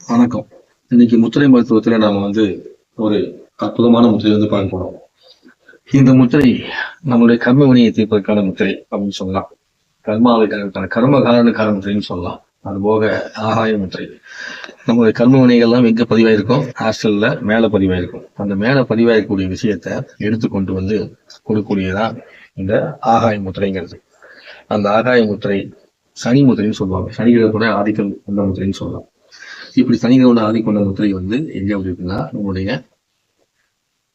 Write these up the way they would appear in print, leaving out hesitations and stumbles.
வணக்கம். இன்னைக்கு முத்திரை மருத்துவத்துல நாம ஒரு அற்புதமான முத்திரை பார்க்க போறோம். இந்த முத்திரை நம்மளுடைய கர்ம வினையை தீர்ப்பதற்கான முத்திரை அப்படின்னு சொல்லலாம். கர்ம காரண முத்திரைன்னு சொல்லலாம். அதுபோக ஆகாய முத்திரை. நம்மளுடைய கர்ம வினைகள்லாம் எங்க பதிவாயிருக்கும்? ஹாஸ்டல்ல மேல பதிவாயிருக்கும். அந்த மேல பதிவாயிருக்கக்கூடிய விஷயத்த எடுத்து கொண்டு கொடுக்கக்கூடியதான் இந்த ஆகாய முத்திரைங்கிறது. அந்த ஆகாய முத்திரை சனி முத்திரைன்னு சொல்லுவாங்க. சனிகிரகத்தோட ஆதிக்கம் கொண்ட முத்திரைன்னு சொல்லலாம். இப்படி சனிகளோட ஆதிக்கொண்ட முத்திரை எங்க இருக்குன்னா நம்முடைய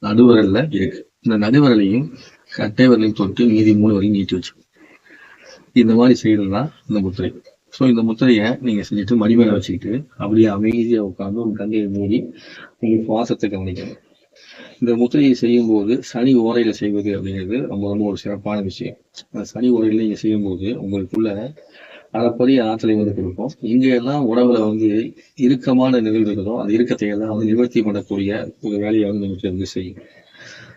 நடுவரல்ல இருக்கு. இந்த நடுவரலையும் கட்டை வரலையும் தொட்டு மீதி 3 வரையும் நீட்டி வச்சு இந்த மாதிரி செய்யறதுதான் இந்த முத்திரை. ஸோ இந்த முத்திரையை நீங்க செஞ்சுட்டு மடிமேல வச்சுக்கிட்டு அப்படியே அமைதியா உட்காந்து ஒரு கண்ணையை மூடி நீங்க சுவாசத்தை கவனிக்கணும். இந்த முத்திரையை செய்யும் போது சனி ஓரையில செய்வது அப்படிங்கிறது ரொம்ப ரொம்ப ஒரு சிறப்பான விஷயம். அந்த சனி ஓரையில நீங்க செய்யும் போது உங்களுக்குள்ள அறப்பரிய ஆற்றலை கொடுக்கும். இங்க எல்லாம் உடம்புல இறுக்கமான நிகழ்வு இருக்குதோ அந்த இறுக்கத்தை எல்லாம் நிவர்த்தி பண்ணக்கூடிய ஒரு வேலையை நமக்கு செய்யும்.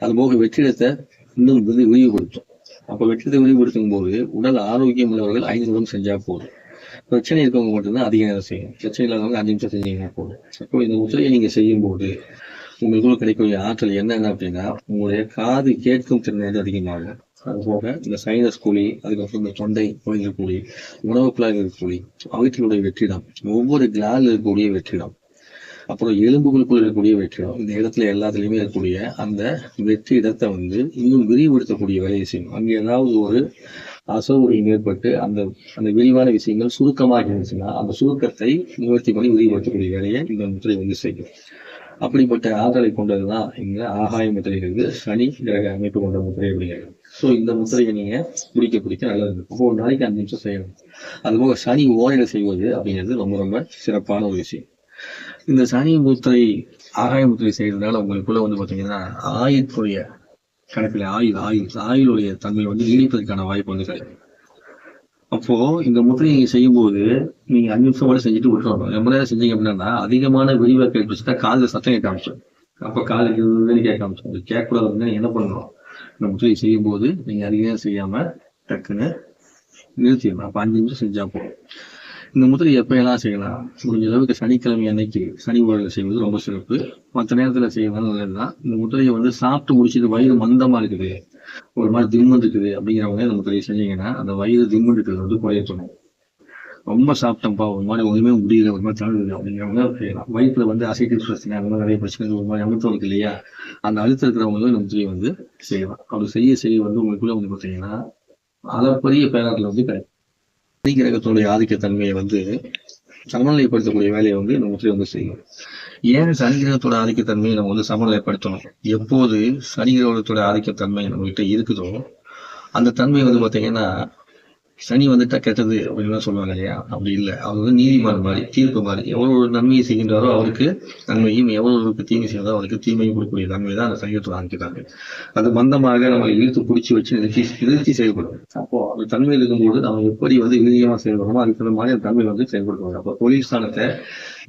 அது போக வெற்றிடத்தை இன்னும் விரிவுபடுத்தும். அப்ப வெற்றிடத்தை விரிவுபடுத்தும் போது உடல் ஆரோக்கியம் உள்ளவர்கள் 5 நிமிடம் செஞ்சா போதும். பிரச்சனை இருக்கவங்க மட்டும்தான் அதிக நேரம் செய்யும். பிரச்சனை இல்லாதவங்க 5 நிமிஷம் செஞ்சீங்கன்னா போதும். அப்போ இந்த முத்திரையை நீங்க செய்யும் போது உங்களுக்குள்ள கிடைக்கக்கூடிய ஆற்றல் என்னென்ன அப்படின்னா உங்களுடைய காது கேட்கும் திறன் அதிகமாகும். அது போக இந்த சைனஸ் குழி, அதுக்கப்புறம் இந்த தொண்டை இருக்கக்கூடிய உணவு குழாயில் இருக்கக்கூடிய வயிற்றினுடைய வெற்றிடம், ஒவ்வொரு கிளால் இருக்கக்கூடிய வெற்றிடம், அப்புறம் எலும்புகளுக்குள் இருக்கக்கூடிய வெற்றிடம், இந்த இடத்துல எல்லாத்துலயுமே இருக்கக்கூடிய அந்த வெற்றி இடத்தை இன்னும் விரிவுபடுத்தக்கூடிய வேலையை செய்யும். அங்கே ஏதாவது ஒரு அசௌகரியம் ஏற்பட்டு அந்த அந்த விரிவான விஷயங்கள் சுருக்கமாக இருந்துச்சுன்னா அந்த சுருக்கத்தை நிவர்த்தி பண்ணி விரிவுபடுத்தக்கூடிய வேலையை இந்த முத்திரை செய்யும். அப்படிப்பட்ட ஆற்றலை கொண்டதுதான் இங்க ஆகாய முத்திரைங்கிறது சனி கிரக அமைப்பு கொண்ட முத்திரை அப்படிங்கிறது. ஸோ இந்த முத்திரையை நீங்க பிடிக்க நல்லது. ஒவ்வொரு நாளைக்கு 5 நிமிஷம் செய்யணும். அதுபோக சனி ஓரையில செய்வது அப்படிங்கிறது ரொம்ப ரொம்ப சிறப்பான ஒரு விஷயம். இந்த சனி முத்திரை ஆகாய முத்திரை செய்யறதுனால உங்களுக்குள்ள பாத்தீங்கன்னா ஆயுளுடைய கணக்குல ஆயுளுடைய தன்மை நீடிப்பதற்கான வாய்ப்பு கிடைக்கும். அப்போ இந்த முத்திரையை செய்யும் போது நீங்க 5 நிமிஷம் கூட செஞ்சுட்டு விட்டுறணும். ரொம்ப நேரம் செஞ்சீங்க அப்படின்னா அதிகமான விரிவாக கேட்டுச்சுன்னா காதுல சத்தம் கேட்க ஆரம்பிச்சோம். அப்ப காதுக்கு கேட்க ஆரம்பிச்சோம். கேட்கக்கூடாது என்ன பண்ணணும்? இந்த முத்திரையை செய்யும் போது நீங்க அதிகம் செய்யாம டக்குன்னு நிறுத்திடணும். அப்ப 5 நிமிஷம் செஞ்சா போதும். இந்த முத்திரை எப்பயெல்லாம் செய்யலாம்? முடிஞ்ச அளவுக்கு சனிக்கிழமை அன்னைக்கு சனி ஓரையில செய்வது ரொம்ப சிறப்பு. மற்ற நேரத்துல செய்யலாம் நல்லதுதான். இந்த முத்திரையை சாப்பிட்டு முடிச்சுட்டு வயிறு மந்தமா இருக்குது, ஒரு மாதிரி திம்மு இருக்குது அப்படிங்கிறவங்க இந்த முத்திரையை செஞ்சீங்கன்னா அந்த வயிறு திம்மு இருக்கிறது குறையணும். ரொம்ப சாப்பிட்டோம்ப்பா ஒரு மாதிரி ஒண்ணுமே முடியல, ஒரு மாதிரி தழுவுது அப்படிங்கிறவங்க செய்யலாம். வயிற்றுல அசைட்டிக் பிரச்சனை அந்த மாதிரி நிறைய பிரச்சனை ஒரு மாதிரி அழுத்தம் இருக்கு இல்லையா, அந்த அழுத்தம் இருக்கிறவங்களும் இந்த முத்திரையை செய்யலாம். அப்படி செய்ய உங்களுக்குள்ள பார்த்தீங்கன்னா அளப்பரிய பேராட்டில் கிடைக்கும். சனி கிரகத்துடைய ஆதிக்க தன்மையை சமநிலைப்படுத்தக்கூடிய வேலையை இந்த முத்திரை செய்யும். ஏன் சனி கிரகத்தோட ஆதிக்கத்தன்மையை நம்ம சமநிலைப்படுத்தணும்? எப்போது சனி கிரகத்தோட ஆதிக்கத்தன்மை நம்ம கிட்ட இருக்குதோ அந்த தன்மை பாத்தீங்கன்னா சனி கெட்டது அப்படின்னு சொல்லுவாங்க இல்லையா, அப்படி இல்லை. அவர் நீதிமான் மாதிரி, தீர்ப்பு மாதிரி. எவ்வளவு ஒரு நன்மையை செய்கின்றாரோ அவருக்கு நன்மையும், எவ்வளவுக்கு தீமை செய்யறதோ அவருக்கு தீமையும் கொடுக்கக்கூடிய தன்மை தான் அந்த சைவத்தில் ஆரம்பிக்கிறாங்க. அது மந்தமாக நம்ம இழுத்து பிடிச்சி வச்சு நிறுத்தி செயல்படும். அப்போ அந்த தன்மை இருக்கும்போது நம்ம எப்படி இறுதியமா செயல்படுமோ அதுக்கு தகுந்த மாதிரி அந்த தன்மை செயல்படுத்துவாங்க. அப்போ தொழில் ஸ்தானத்தை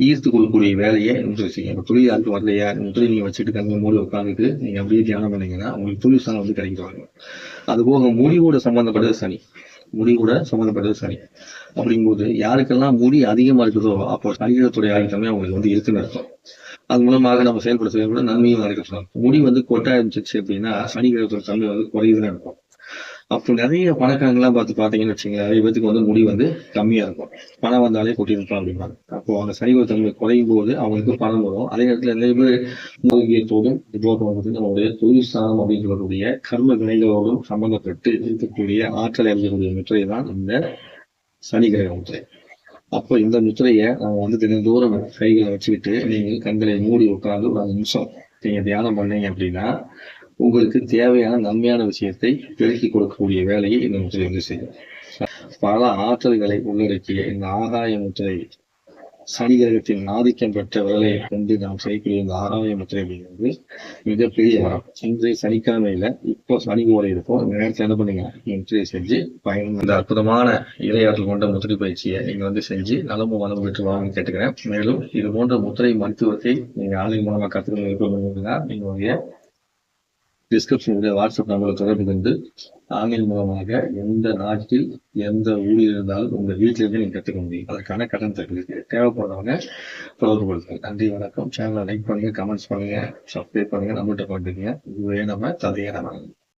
ஈர்த்து கொடுக்கக்கூடிய வேலையை முத்திரை செய்யும். தொழில் யாருக்கு வரலையா, முத்திரை நீங்க வச்சுட்டு கண்ணை மூடி உட்காந்துட்டு நீங்க அப்படியே தியானம் பண்ணீங்கன்னா உங்களுக்கு தொழில் ஸ்தானம் கிடைக்கிறாங்க. அது போக முடிவோட சம்பந்தப்பட்டது சனி. முடி கூட சம்மந்தப்பட்டது சனி. அப்படிங்கும்போது யாருக்கெல்லாம் முடி அதிகமா இருக்குதோ அப்போ சரீரத்துடைய ஆயுதமே அவங்களுக்கு இருக்குன்னு அர்த்தம். அது மூலமாக நம்ம செயல்பட நன்மையும் நடக்கலாம். முடி கொட்ட ஆரம்பிச்சிச்சு அப்படின்னா சனி கிரகத்தோட தன்மை குறையுதுன்னு இருக்கும். அப்போ நிறைய பணக்காரங்களாம் பாத்தீங்கன்னு வச்சுங்க, நிறைய பேருக்கு முடி கம்மியா இருக்கும். பணம் வந்தாலே கொட்டிருக்கலாம் அப்படின்னா அப்போ அந்த சனிவ தன்மை குறையும் போது அவங்களுக்கு பணம் வரும். அதே நேரத்துல நிறைய பேர் மூலிகையத்தோடும் நம்மளுடைய தொழில் ஸ்தானம் அப்படின்னு சொல்லக்கூடிய கர்ம வினைகளோடும் சம்பந்தப்பட்டு இருக்கக்கூடிய ஆற்றலை அறியக்கூடிய முத்திரை தான் இந்த சனி கிரக முத்திரை. அப்போ இந்த முத்திரையை நம்ம தினந்தோறும் கைகளை வச்சுக்கிட்டு நீங்க கண்களை மூடி உட்காந்து ஒரு 5 நிமிஷம் நீங்க தியானம் பண்ணீங்க அப்படின்னா உங்களுக்கு தேவையான நன்மையான விஷயத்தை பெருக்கி கொடுக்கக்கூடிய வேலையை இந்த முத்திரை செய்யும். பல ஆற்றல்களை உள்ளடக்கிய இந்த ஆகாய முத்திரை சனி கிரகத்தின் ஆதிக்கம் பெற்ற வேலையை கொண்டு நாம் செய்யக்கூடிய இந்த ஆகாய முத்திரை அப்படிங்கிறது மிகப்பெரிய வரம். இன்றைய சனிக்கிழமையில இப்போ சனி ஓரை இருக்கும். இந்த நேரத்தில் என்ன பண்ணுங்க, முத்திரையை செஞ்சு இந்த அற்புதமான இரையாற்றல் கொண்ட முத்திரை பயிற்சியை நீங்க செஞ்சு நலமும் வளமும் பெற்று வாங்கன்னு கேட்டுக்கிறேன். மேலும் இது போன்ற முத்திரை மருத்துவத்தை நீங்க ஆன்லைன் மூலமா கத்துக்கணும் நீங்களுடைய டிஸ்கிரிப்ஷனுடைய வாட்ஸ்அப் நம்பரை தொடர்பு கொண்டு ஆன்லைன் மூலமாக எந்த நாட்டில் எந்த ஊரில் இருந்தாலும் உங்க வீட்டில இருந்து நீங்க கத்துக்க முடியும். அதற்கான கட்டணத்தை இருக்கு. தேவைப்படுறவங்க தொடர்பு கொள்ளுங்க. நன்றி, வணக்கம். சேனலை லைக் பண்ணுங்க, கமெண்ட்ஸ் பண்ணுங்க, சப்ஸ்கிரைப் பண்ணுங்க, நம்மகிட்ட பண்ணுங்க. இதுவே நம்ம தந்தையான